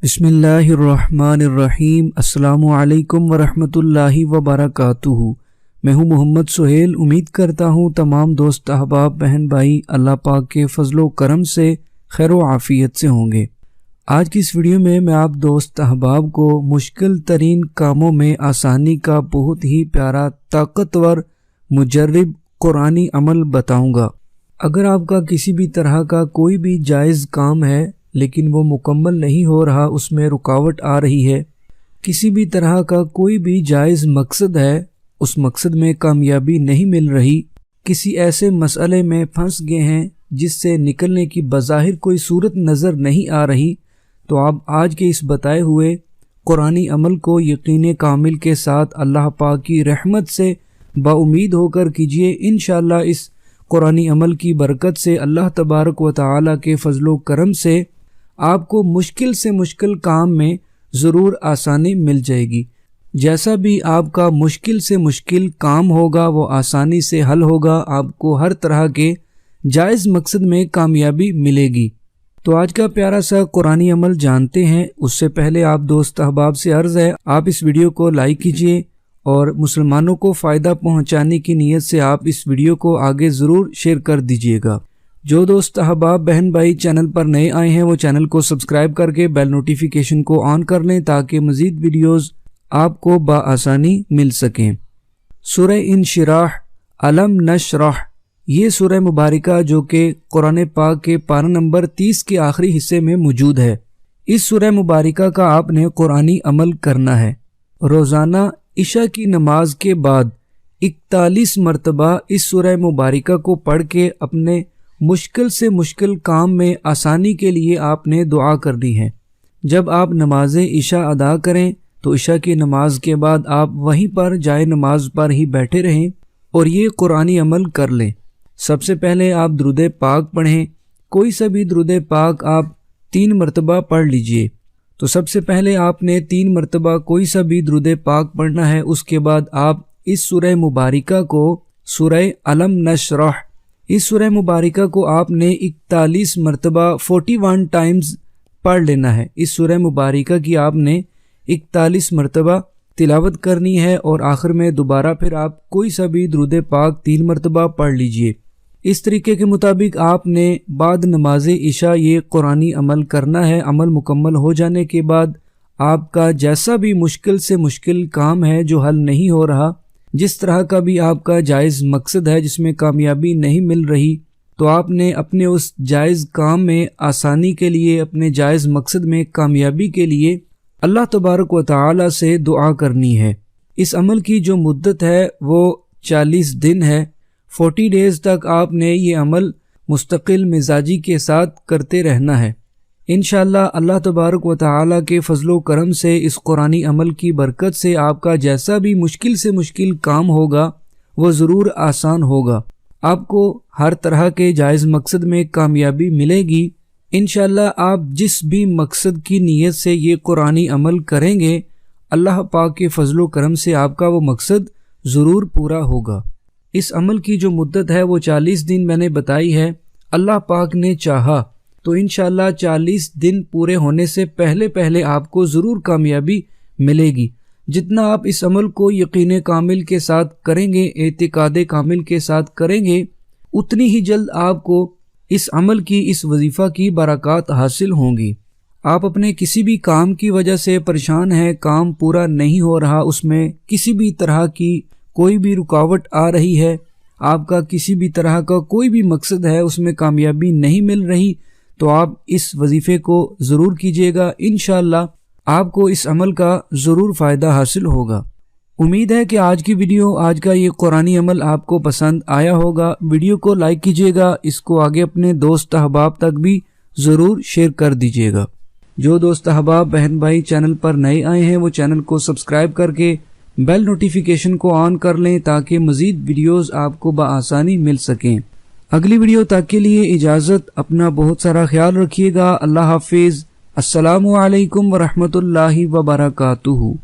बिस्मिल्लाहिर्रहमानिर्रहीम। अस्सलामु अलैकुम वरहमतुल्लाहि वबरकातुहू। मैं हूँ मोहम्मद सुहेल। उम्मीद करता हूँ तमाम दोस्त अहबाब बहन भाई अल्लाह पाक के फजलो करम से खैर व आफियत से होंगे। आज की इस वीडियो में मैं आप दोस्त अहबाब को मुश्किल तरीन कामों में आसानी का बहुत ही प्यारा ताकतवर मुजर्रिब कुरानी अमल बताऊँगा। अगर आपका किसी भी तरह का कोई भी जायज़ काम है लेकिन वो मुकम्मल नहीं हो रहा, उसमें रुकावट आ रही है, किसी भी तरह का कोई भी जायज़ मकसद है, उस मकसद में कामयाबी नहीं मिल रही, किसी ऐसे मसले में फंस गए हैं जिससे निकलने की बज़ाहिर कोई सूरत नज़र नहीं आ रही, तो आप आज के इस बताए हुए कुरानी अमल को यकीन कामिल के साथ अल्लाह पाक की रहमत से बाउमीद होकर कीजिए। इंशाअल्लाह इस कुरानी अमल की बरकत से अल्लाह तबारक व तआला के फजलो करम से आपको मुश्किल से मुश्किल काम में ज़रूर आसानी मिल जाएगी। जैसा भी आपका मुश्किल से मुश्किल काम होगा वो आसानी से हल होगा, आपको हर तरह के जायज़ मकसद में कामयाबी मिलेगी। तो आज का प्यारा सा कुरानी अमल जानते हैं। उससे पहले आप दोस्त अहबाब से अर्ज़ है आप इस वीडियो को लाइक कीजिए और मुसलमानों को फ़ायदा पहुंचाने की नीयत से आप इस वीडियो को आगे ज़रूर शेयर कर दीजिएगा। जो दोस्त अहबाब बहन भाई चैनल पर नए आए हैं वो चैनल को सब्सक्राइब करके बेल नोटिफिकेशन को ऑन कर लें ताकि मज़ीद वीडियोस आपको बआसानी मिल सकें। सूरह इंशिराह अलम नशरह, ये सूरह मुबारका जो कि कुरान पाक के पारा नंबर 30 के आखिरी हिस्से में मौजूद है। इस सूरह मुबारका का आपने कुरानी अमल करना है। रोज़ाना इशा की नमाज के बाद 41 मरतबा इस सूरह मुबारका को पढ़ के अपने मुश्किल से मुश्किल काम में आसानी के लिए आपने दुआ करनी है। जब आप नमाज इशा अदा करें तो इशा की नमाज के बाद आप वहीं पर जाए नमाज पर ही बैठे रहें और ये कुरानी अमल कर लें। सबसे पहले आप दुरूद पाक पढ़ें। कोई सा भी दुरूद पाक आप 3 मरतबा पढ़ लीजिए। तो सबसे पहले आपने 3 मरतबा कोई सा भी दुरूद पाक पढ़ना है। उसके बाद आप इस सूरह मुबारका को सूरह अलम नशरह, इस सूरह मुबारका को आपने 41 मरतबा 41 टाइम्स पढ़ लेना है। इस सूरह मुबारका की आपने 41 मरतबा तिलावत करनी है और आखिर में दोबारा फिर आप कोई सा भी दुरूद पाक 3 मरतबा पढ़ लीजिए। इस तरीके के मुताबिक आपने बाद नमाज इशा ये कुरानी अमल करना है। अमल मुकम्मल हो जाने के बाद आपका जैसा भी मुश्किल से मुश्किल काम है जो हल नहीं हो रहा, जिस तरह का भी आपका जायज़ मकसद है जिसमें कामयाबी नहीं मिल रही, तो आपने अपने उस जायज़ काम में आसानी के लिए, अपने जायज़ मकसद में कामयाबी के लिए अल्लाह तबारक व तआला से दुआ करनी है। इस अमल की जो मुद्दत है वो 40 दिन है। 40 डेज़ तक आपने ये अमल मुस्तकिल मिजाजी के साथ करते रहना है। इंशाअल्लाह अल्लाह तबारक व तआला के फजलो करम से इस कुरानी अमल की बरकत से आपका जैसा भी मुश्किल से मुश्किल काम होगा वो ज़रूर आसान होगा। आपको हर तरह के जायज़ मकसद में कामयाबी मिलेगी। इंशाअल्लाह आप जिस भी मकसद की नीयत से ये कुरानी अमल करेंगे अल्लाह पाक के फजलो करम से आपका वो मकसद ज़रूर पूरा होगा। इस अमल की जो मुद्दत है वो 40 दिन मैंने बताई है। अल्लाह पाक ने चाहा तो इंशाअल्लाह 40 दिन पूरे होने से पहले पहले आपको ज़रूर कामयाबी मिलेगी। जितना आप इस अमल को यकीन कामिल के साथ करेंगे, एतिकाद कामिल के साथ करेंगे, उतनी ही जल्द आपको इस अमल की, इस वजीफ़ा की बरकत हासिल होंगी। आप अपने किसी भी काम की वजह से परेशान हैं, काम पूरा नहीं हो रहा, उसमें किसी भी तरह की कोई भी रुकावट आ रही है, आपका किसी भी तरह का कोई भी मकसद है उसमें कामयाबी नहीं मिल रही, तो आप इस वजीफ़े को ज़रूर कीजिएगा। इंशाअल्लाह आपको इस अमल का ज़रूर फ़ायदा हासिल होगा। उम्मीद है कि आज की वीडियो, आज का ये कुरानी अमल आपको पसंद आया होगा। वीडियो को लाइक कीजिएगा, इसको आगे अपने दोस्त अहबाब तक भी ज़रूर शेयर कर दीजिएगा। जो दोस्त अहबाब बहन भाई चैनल पर नए आए हैं वो चैनल को सब्सक्राइब करके बेल नोटिफिकेशन को ऑन कर लें ताकि मज़ीद वीडियोज़ आपको बआसानी मिल सकें। अगली वीडियो तक के लिए इजाज़त। अपना बहुत सारा ख्याल रखिएगा। अल्लाह हाफिज़। अस्सलामु अलैकुम वरहमतुल्लाहि वबरकातुहू।